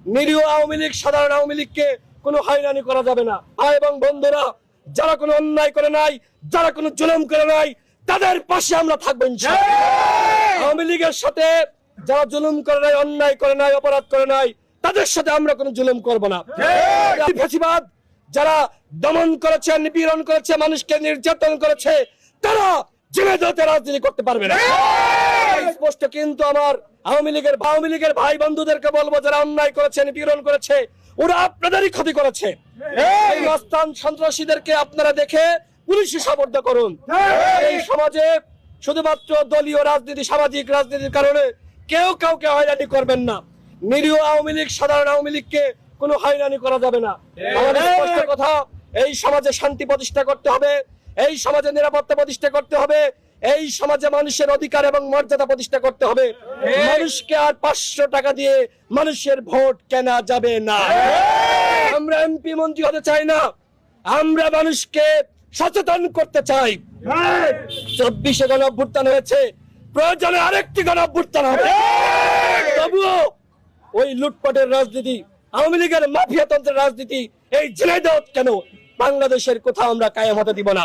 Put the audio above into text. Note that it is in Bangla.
নিরীহ আওয়ামী লীগ, সাধারণ আওয়ামী লীগকে কোনো হয়রানি করা যাবে না। ভাই এবং বন্ধুরা, যারা কোনো অন্যায় করে নাই, যারা কোনো জুলুম করে নাই, তাদের পাশে আমরা থাকবো ইনশাআল্লাহ। আওয়ামী লীগের সাথে যারা জুলুম করে নাই, অন্যায় করে নাই, অপরাধ করে নাই, তাদের সাথে আমরা কোনো জুলুম করব না। ফ্যাসিবাদ যারা দমন করেছে, নিপীড়ন করেছে, মানুষকে নির্যাতন করেছে, তারা জেলেতে রাজনীতি করতে পারবে না। স্পষ্ট কিন্তু আমার আওয়ামী লীগের ভাই বন্ধুদেরকে বলবো, যারা অন্যায় করেছে, নিপীড়ন করেছে, ওরা আপনাদেরই ক্ষতি করেছে। এই মস্তান সন্ত্রাসীদেরকে আপনারা দেখে পুলিশে সোপর্দ করুন। এই সমাজে শুধুমাত্র দলীয় রাজনীতি, সামাজিক রাজনীতির কারণে কেউ কাউকে হয়রানি করবেন না। নিরীহ আওয়ামী লীগ, সাধারণ আওয়ামী লীগকে কোনো হয়রানি করা যাবে না। আমাদের স্পষ্ট কথা, এই সমাজে শান্তি প্রতিষ্ঠা করতে হবে, এই সমাজে নিরাপত্তা প্রতিষ্ঠা করতে হবে, এই সমাজে মানুষের অধিকার এবং মর্যাদা প্রতিষ্ঠা করতে হবে। মানুষকে আর 500 টাকা দিয়ে মানুষের ভোট কেনা যাবে না। আমরা এমপি মন্ত্রী হতে চাই না, আমরা মানুষকে সচেতন করতে চাই। 24-এ গণ অভ্যুত্থান হয়েছে, প্রয়োজনে আরেকটি গণ অভ্যুত্থান হবে। তবুও ওই লুটপাটের রাজনীতি, আওয়ামী লীগের মাফিয়া তন্ত্রের রাজনীতি এই ঝিনাইদহ কেন, বাংলাদেশের কোথাও আমরা কায়েম হতে দিব না।